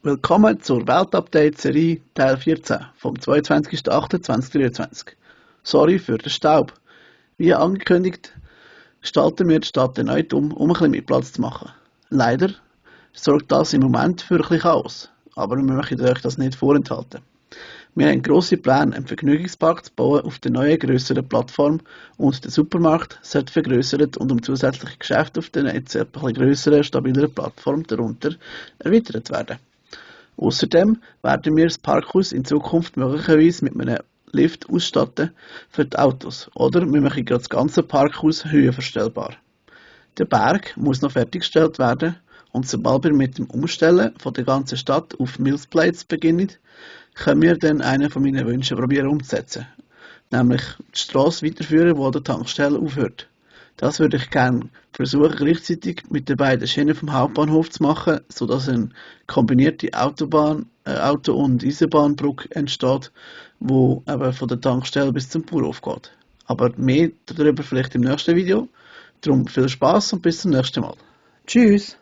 Willkommen zur Weltupdate-Serie Teil 14 vom 22.08.2023. Sorry für den Staub. Wie angekündigt, gestalten wir die Stadt erneut um ein bisschen mehr Platz zu machen. Leider sorgt das im Moment für ein bisschen Chaos, aber wir möchten euch das nicht vorenthalten. Wir haben grosse Pläne, einen Vergnügungspark zu bauen auf der neuen, grösseren Plattform und der Supermarkt sollte vergrössert und um zusätzliche Geschäfte auf der jetzt etwas grösseren, stabileren Plattform darunter erweitert werden. Außerdem werden wir das Parkhaus in Zukunft möglicherweise mit einem Lift ausstatten für die Autos oder wir machen gerade das ganze Parkhaus höhenverstellbar. Der Berg muss noch fertiggestellt werden und sobald wir mit dem Umstellen von der ganzen Stadt auf Mills Plates beginnen, können wir dann einen von meinen Wünschen probieren umzusetzen, nämlich die Strasse weiterführen, wo die Tankstelle aufhört. Das würde ich gerne versuchen, gleichzeitig mit den beiden Schienen vom Hauptbahnhof zu machen, sodass eine kombinierte Auto- und Eisenbahnbrücke entsteht, wo eben von der Tankstelle bis zum Bauernhof geht. Aber mehr darüber vielleicht im nächsten Video. Darum viel Spaß und bis zum nächsten Mal. Tschüss!